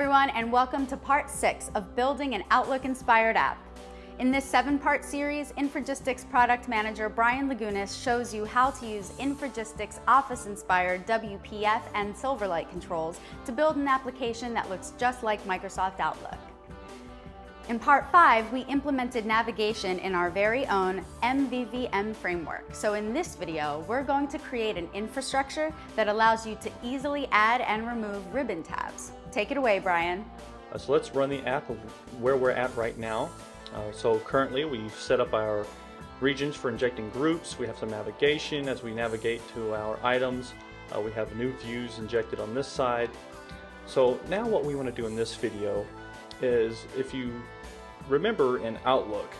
everyone, and welcome to part 6 of building an Outlook-inspired app. In this 7-part series, Infragistics product manager Brian Lagunas shows you how to use Infragistics Office-inspired WPF and Silverlight controls to build an application that looks just like Microsoft Outlook. In part 5, we implemented navigation in our very own MVVM framework. So in this video, we're going to create an infrastructure that allows you to easily add and remove ribbon tabs. Take it away, Brian. So let's run the app of where we're at right now. So currently we've set up our regions for injecting groups. We have some navigation as we navigate to our items. We have new views injected on this side. So now what we want to do in this video is, if you remember in Outlook,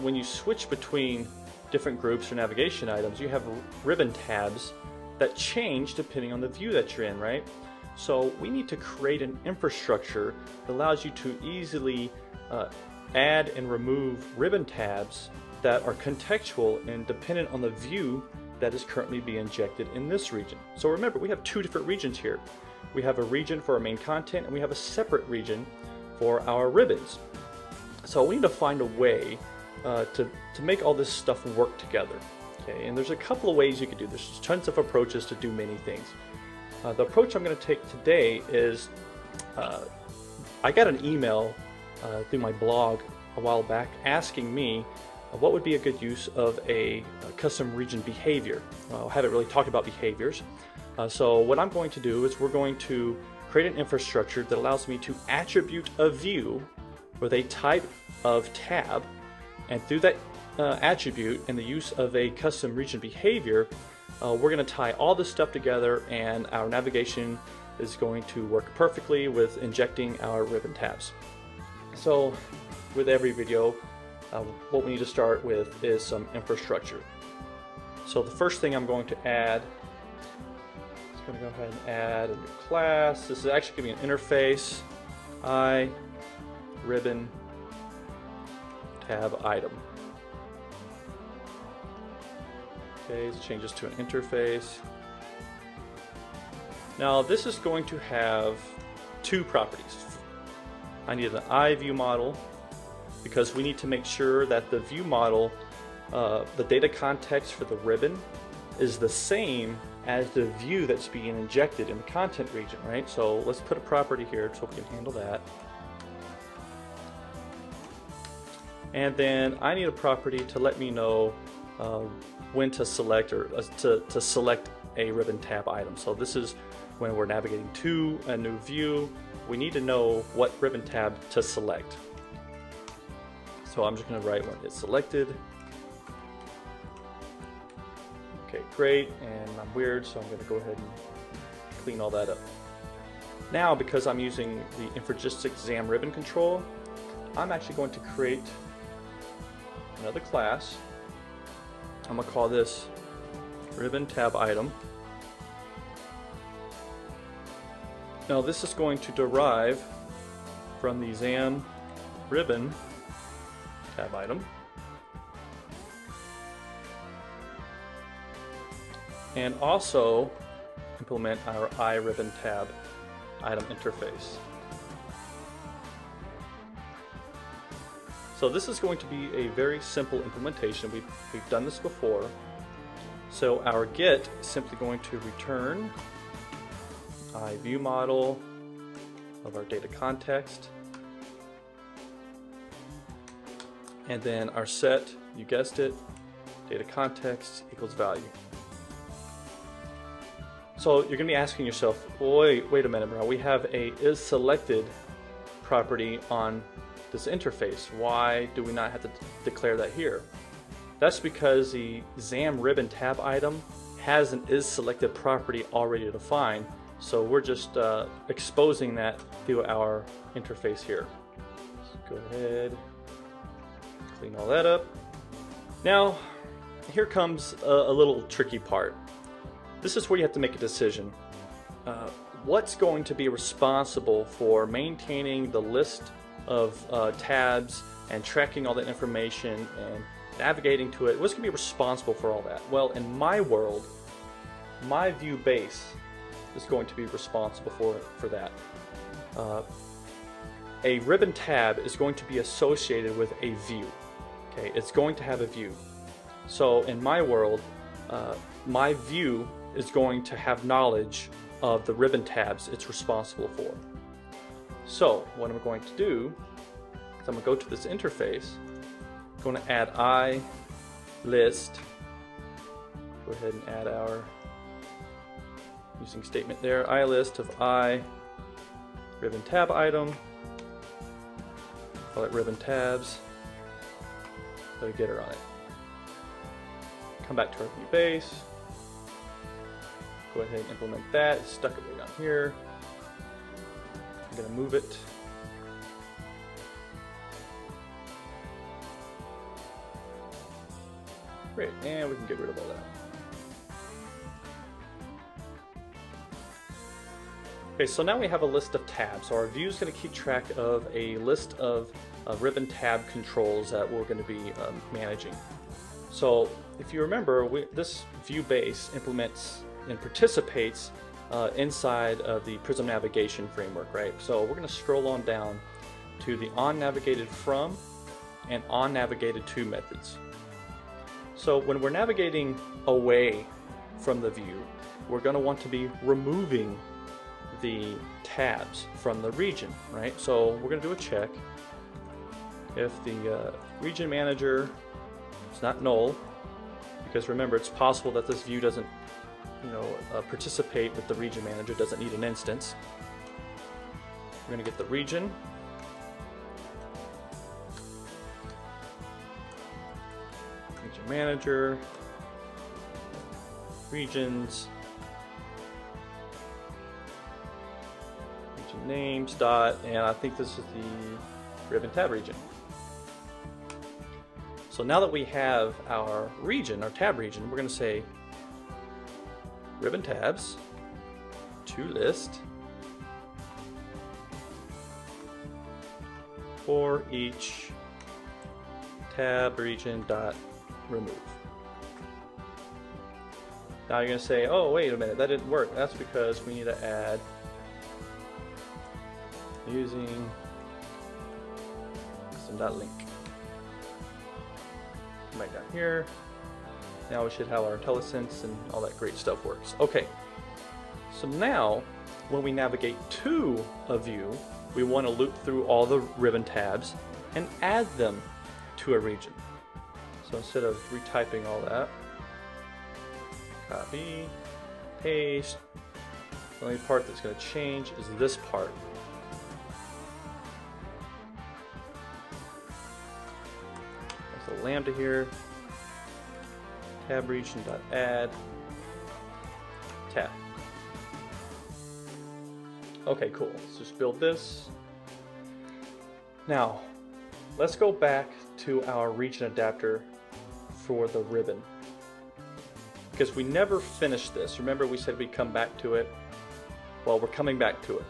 when you switch between different groups or navigation items, you have ribbon tabs that change depending on the view that you're in, right? So we need to create an infrastructure that allows you to easily add and remove ribbon tabs that are contextual and dependent on the view that is currently being injected in this region. So remember, we have two different regions here. We have a region for our main content, and we have a separate region for our ribbons. So we need to find a way to make all this stuff work together. Okay, and there's a couple of ways you could do this. There's tons of approaches to do many things. The approach I'm going to take today is, I got an email through my blog a while back asking me what would be a good use of a custom region behavior. I haven't really talked about behaviors. So what I'm going to do is we're going to create an infrastructure that allows me to attribute a view with a type of tab, and through that attribute and the use of a custom region behavior, we're going to tie all this stuff together, and our navigation is going to work perfectly with injecting our ribbon tabs. So with every video, what we need to start with is some infrastructure. So the first thing I'm going to add, I'm going to go ahead and add a new class. This is actually going to be an interface, ribbon tab item. Okay, let's change this to an interface. Now this is going to have two properties. I need an iView model because we need to make sure that the view model, the data context for the ribbon, is the same as the view that's being injected in the content region, right? So let's put a property here so we can handle that. And then I need a property to let me know when to select, or to select a ribbon tab item. So this is when we're navigating to a new view, we need to know what ribbon tab to select. So I'm just going to write when it's selected. Okay, great, and I'm weird, so I'm going to go ahead and clean all that up. Now, because I'm using the Infragistics XAM ribbon control, I'm actually going to create another class. I'm going to call this ribbon tab item. Now this is going to derive from the XAM ribbon tab item, and also implement our iRibbon tab item interface. So this is going to be a very simple implementation. We've done this before. So our get is simply going to return iView model of our data context, and then our set, you guessed it, data context equals value. So you're going to be asking yourself, wait a minute, bro, we have a isSelected property on this interface. Why do we not have to declare that here? That's because the XAM ribbon tab item has an isSelected property already defined. So we're just exposing that through our interface here. Let's go ahead, clean all that up. Now, here comes a little tricky part. This is where you have to make a decision. What's going to be responsible for maintaining the list of tabs and tracking all that information and navigating to it? What's going to be responsible for all that? Well, in my world, my view base is going to be responsible for that. a ribbon tab is going to be associated with a view. Okay, it's going to have a view. So in my world, my view is going to have knowledge of the ribbon tabs it's responsible for. So what I'm going to do is I'm going to go to this interface. I'm going to add I list. Go ahead and add our using statement there. I list of I ribbon tab item. Call it ribbon tabs. Put a getter on it. Come back to our view base. Go ahead and implement that. It's stuck it right down here. I'm going to move it. Great, and we can get rid of all that. Okay, so now we have a list of tabs. So our view is going to keep track of a list of ribbon tab controls that we're going to be managing. So if you remember, this view base implements and participates inside of the Prism navigation framework, right? So we're going to scroll on down to the onNavigatedFrom and onNavigatedTo methods. So when we're navigating away from the view, we're going to want to be removing the tabs from the region, right? So we're going to do a check. If the region manager is not null, because remember, it's possible that this view doesn't, participate with the region manager, doesn't need an instance. We're going to get the region. Region manager, regions, region names dot, and I think this is the ribbon tab region. So now that we have our region, our tab region, we're going to say ribbon tabs to list for each tab region dot remove. Now you're going to say, oh wait a minute, that didn't work. That's because we need to add using custom.link. Right down here. Now we should have our IntelliSense and all that great stuff works. Okay, so now when we navigate to a view, we want to loop through all the ribbon tabs and add them to a region. So instead of retyping all that, copy, paste. The only part that's going to change is this part. There's a lambda here. Tab region.add tab. Okay, cool. Let's just build this. Now, let's go back to our region adapter for the ribbon, because we never finished this. Remember, we said we'd come back to it. Well, we're coming back to it.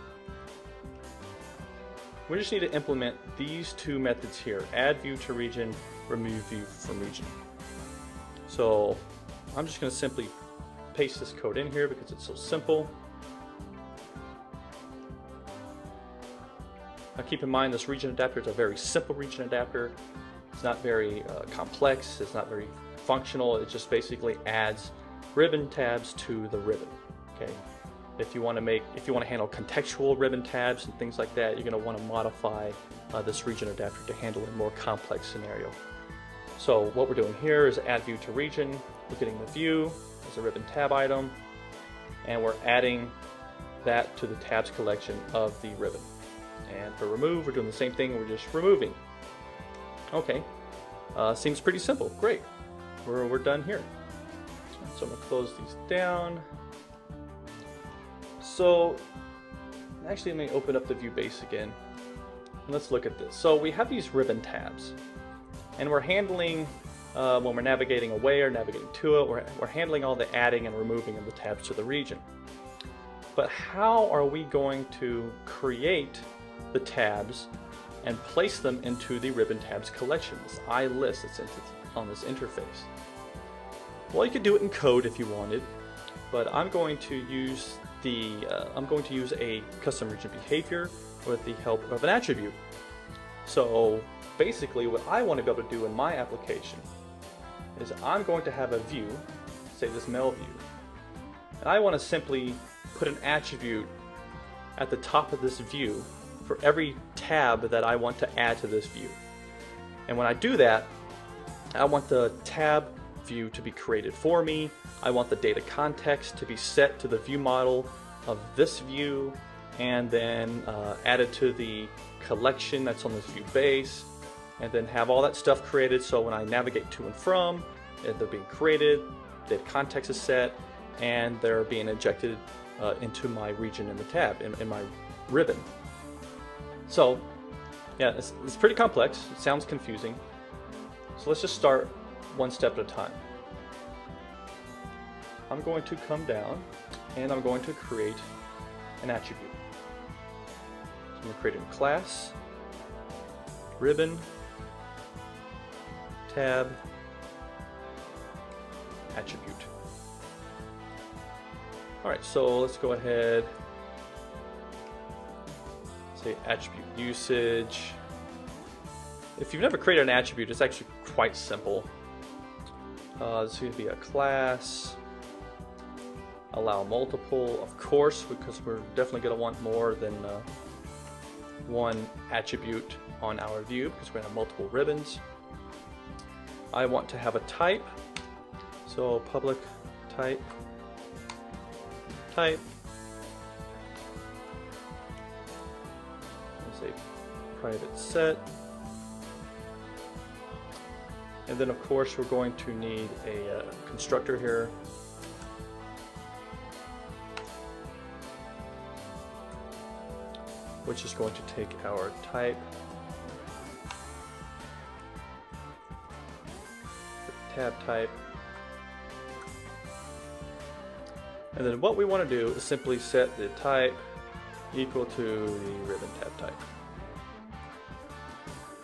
We just need to implement these two methods here: add view to region, remove view from region. So I'm just going to simply paste this code in here because it's so simple. Now keep in mind, this region adapter is a very simple region adapter. It's not very complex, it's not very functional. It just basically adds ribbon tabs to the ribbon. Okay. If you want to handle contextual ribbon tabs and things like that, you're going to want to modify this region adapter to handle a more complex scenario. So what we're doing here is add view to region. We're getting the view as a ribbon tab item, and we're adding that to the tabs collection of the ribbon. And for remove, we're doing the same thing. We're just removing. Okay, seems pretty simple. Great, we're done here. So I'm gonna close these down. So actually, let me open up the view base again. And let's look at this. So we have these ribbon tabs, and we're handling, when we're navigating away or navigating to it, we're handling all the adding and removing of the tabs to the region. But how are we going to create the tabs and place them into the ribbon tabs collection, this I list that's on this interface? Well, you could do it in code if you wanted, but I'm going to use I'm going to use a custom region behavior with the help of an attribute. So basically what I want to be able to do in my application is I'm going to have a view, say this mail view, and I want to simply put an attribute at the top of this view for every tab that I want to add to this view. And when I do that, I want the tab view to be created for me. I want the data context to be set to the view model of this view, and then added to the collection that's on this view base, and then have all that stuff created so when I navigate to and from, they're being created, data context is set, and they're being injected into my region in the tab, in my ribbon. So yeah, it's pretty complex. It sounds confusing. So let's just start one step at a time. I'm going to come down and I'm going to create an attribute. So I'm going to create a class, ribbon, tab, attribute. Alright, so let's go ahead, say attribute usage. If you've never created an attribute, it's actually quite simple. This is going to be a class, allow multiple, of course, because we're definitely going to want more than one attribute on our view, because we're going to have multiple ribbons. I want to have a type, so public type, let's say private set, and then of course we're going to need a constructor here. Which is going to take our type, tab type, and then what we want to do is simply set the type equal to the ribbon tab type.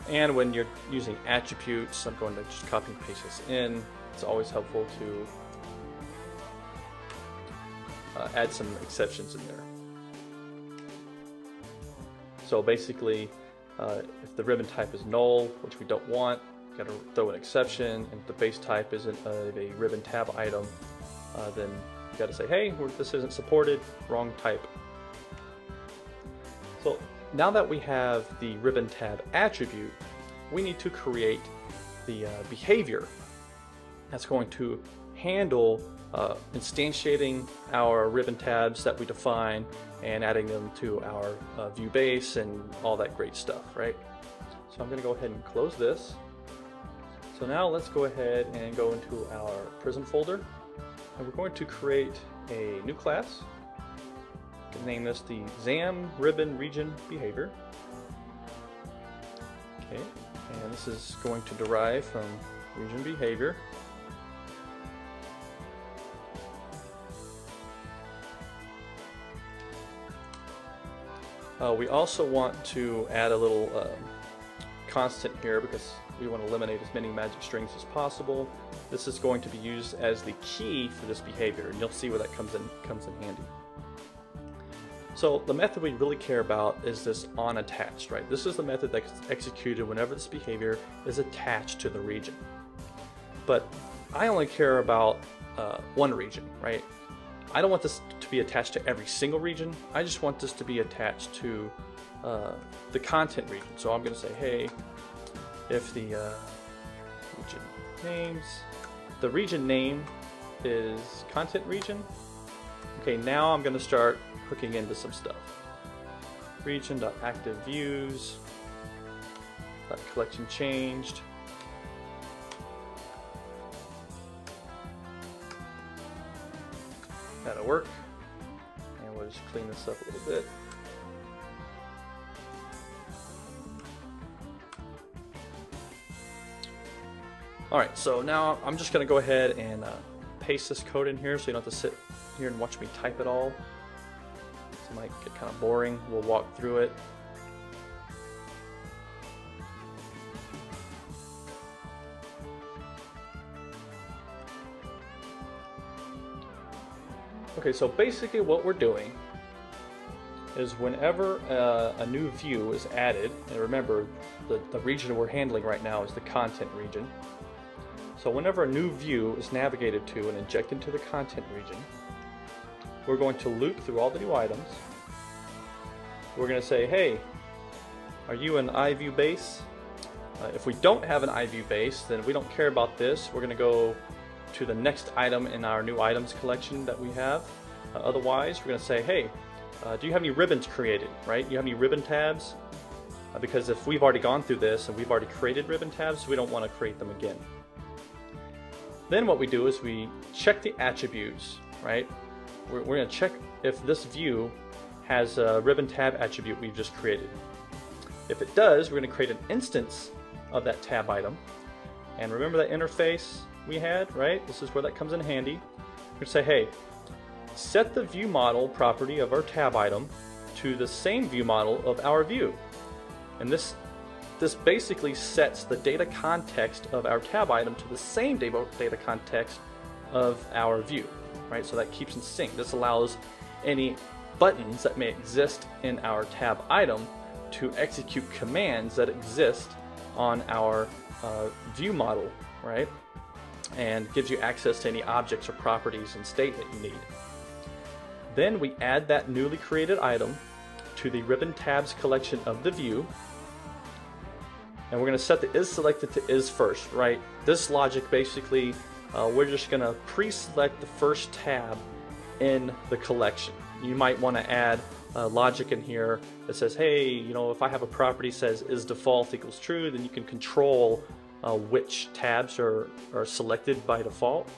And when you're using attributes, I'm going to just copy and paste this in. It's always helpful to add some exceptions in there. So basically, if the ribbon type is null, which we don't want, we've got to throw an exception. And if the base type isn't a ribbon tab item, then you got to say, hey, this isn't supported, wrong type. So now that we have the ribbon tab attribute, we need to create the behavior that's going to handle instantiating our ribbon tabs that we define and adding them to our view base and all that great stuff, right? So I'm going to go ahead and close this. So now let's go ahead and go into our Prism folder, and we're going to create a new class. We can name this the XAM ribbon region behavior. Okay, and this is going to derive from region behavior. We also want to add a little constant here because we want to eliminate as many magic strings as possible. This is going to be used as the key for this behavior, and you'll see where that comes in handy. So the method we really care about is this onAttached, right? This is the method that's executed whenever this behavior is attached to the region. But I only care about one region, right? I don't want this to be attached to every single region. I just want this to be attached to the content region. So I'm going to say, hey, if the region names, the region name is content region. Okay, now I'm going to start hooking into some stuff. Region.activeViews, collection changed. That'll work. And we'll just clean this up a little bit. Alright, so now I'm just going to go ahead and paste this code in here so you don't have to sit here and watch me type it all. It might get kind of boring. We'll walk through it. Okay, so basically what we're doing is whenever a new view is added, and remember the region we're handling right now is the content region. So whenever a new view is navigated to and injected into the content region, we're going to loop through all the new items. We're going to say, hey, are you an iView base? If we don't have an iView base, then we don't care about this. We're going to go to the next item in our new items collection that we have. Otherwise, we're going to say, hey, do you have any ribbons created, right? You have any ribbon tabs? Because if we've already gone through this and we've already created ribbon tabs, we don't want to create them again. Then what we do is we check the attributes, right? We're going to check if this view has a ribbon tab attribute we've just created. If it does, we're going to create an instance of that tab item. And remember that interface we had, right? This is where that comes in handy. We're going to say, hey, set the view model property of our tab item to the same view model of our view. And this basically sets the data context of our tab item to the same data context of our view, right? So that keeps in sync. This allows any buttons that may exist in our tab item to execute commands that exist on our view model, right? And gives you access to any objects or properties and state that you need. Then we add that newly created item to the ribbon tabs collection of the view. And we're going to set the is selected to is first, right? This logic basically, we're just going to pre-select the first tab in the collection. You might want to add logic in here that says, hey, you know, if I have a property says is default equals true, then you can control which tabs are selected by default.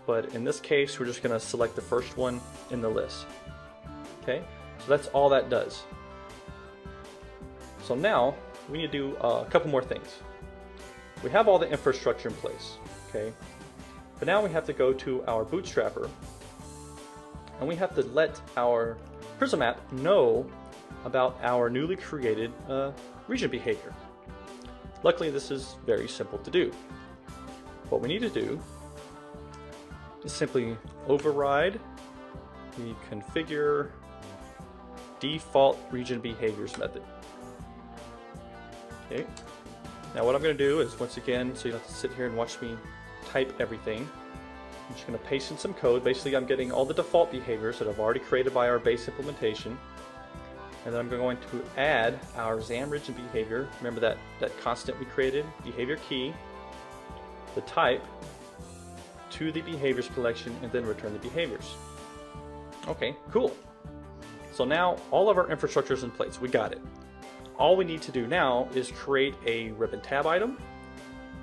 But in this case, we're just going to select the first one in the list. Okay, so that's all that does. So now we need to do a couple more things. We have all the infrastructure in place, okay? But now we have to go to our Bootstrapper and we have to let our Prism app know about our newly created region behavior. Luckily, this is very simple to do. What we need to do is simply override the configure default region behaviors method. Okay. Now what I'm going to do is, once again, so you don't have to sit here and watch me type everything, I'm just going to paste in some code. Basically, I'm getting all the default behaviors that I've already created by our base implementation. And then I'm going to add our XAM region behavior. Remember that constant we created, behavior key, the type, to the behaviors collection, and then return the behaviors. Okay, cool. So now all of our infrastructure is in place. We got it. All we need to do now is create a ribbon tab item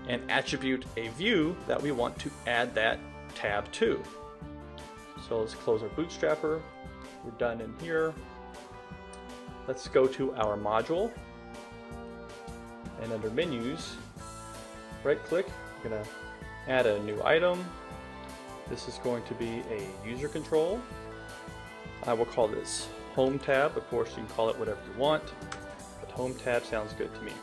and attribute a view that we want to add that tab to. So let's close our Bootstrapper. We're done in here. Let's go to our module, and under menus, right click, we're going to add a new item. This is going to be a user control. I will call this home tab. Of course, you can call it whatever you want, but home tab sounds good to me.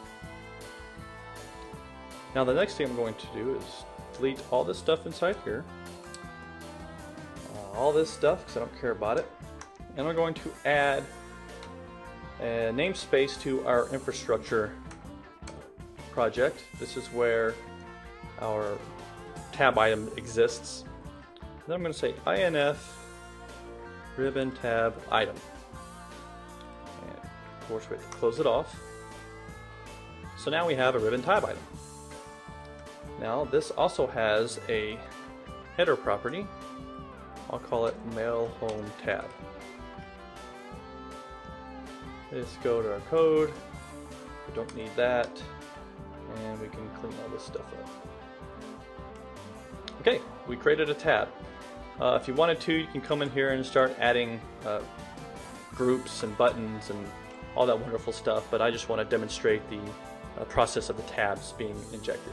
Now the next thing I'm going to do is delete all this stuff inside here. All this stuff, because I don't care about it. And I'm going to add a namespace to our infrastructure project. This is where our tab item exists. And then I'm going to say inf ribbon tab item. And of course we have to close it off. So now we have a ribbon tab item. Now this also has a header property. I'll call it mail home tab. Let's go to our code. We don't need that. And we can clean all this stuff up. Okay, we created a tab. If you wanted to, you can come in here and start adding groups and buttons and all that wonderful stuff, but I just want to demonstrate the process of the tabs being injected.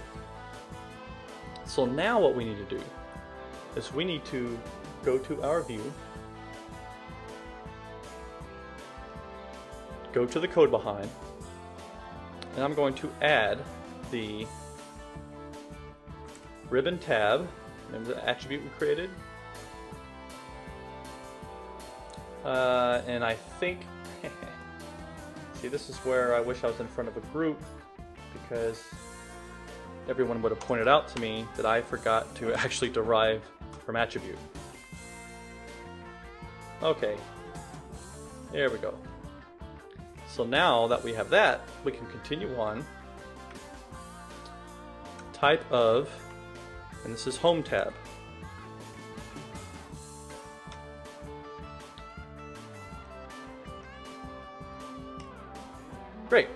So now what we need to do is we need to go to our view, go to the code behind, and I'm going to add the ribbon tab, remember the attribute we created? and I think, see, this is where I wish I was in front of a group, because everyone would have pointed out to me that I forgot to actually derive from attribute. Okay, there we go. So now that we have that, we can continue on. Type of, and this is home tab. Great.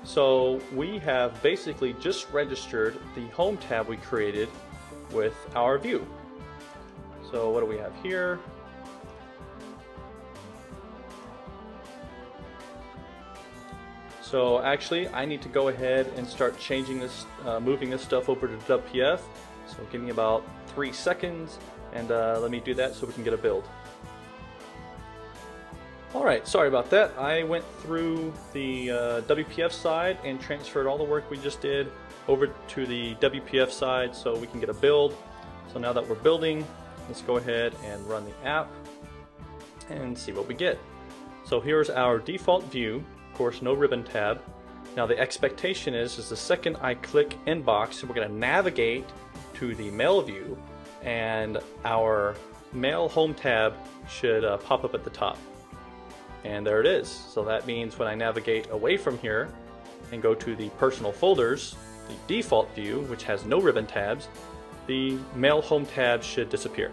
So we have basically just registered the home tab we created with our view. So what do we have here? So actually, I need to go ahead and start changing this, moving this stuff over to WPF. So give me about 3 seconds, and let me do that so we can get a build. Alright, sorry about that. I went through the WPF side and transferred all the work we just did over to the WPF side so we can get a build. So now that we're building, let's go ahead and run the app and see what we get. So here's our default view. Of course, no ribbon tab. Now the expectation is the second I click inbox, we're going to navigate to the mail view, and our mail home tab should pop up at the top. And there it is. So that means when I navigate away from here and go to the personal folders, the default view, which has no ribbon tabs, the mail home tab should disappear.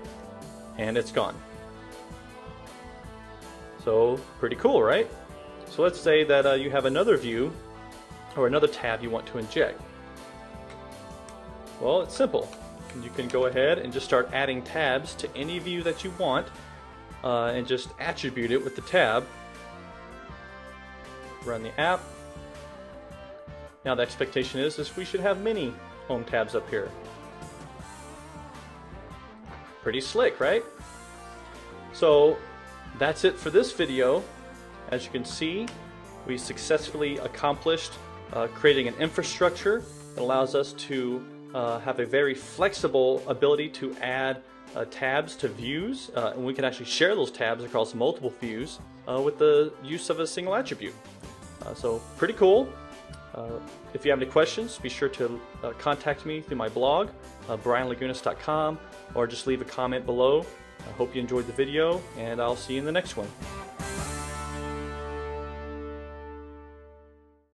And it's gone. So pretty cool, right? So let's say that you have another view or another tab you want to inject. Well, it's simple. You can go ahead and just start adding tabs to any view that you want and just attribute it with the tab. Run the app. Now the expectation is we should have many home tabs up here. Pretty slick, right? So that's it for this video. As you can see, we successfully accomplished creating an infrastructure that allows us to have a very flexible ability to add tabs to views, and we can actually share those tabs across multiple views with the use of a single attribute. So pretty cool. If you have any questions, be sure to contact me through my blog, brianlagunas.com, or just leave a comment below. I hope you enjoyed the video, and I'll see you in the next one.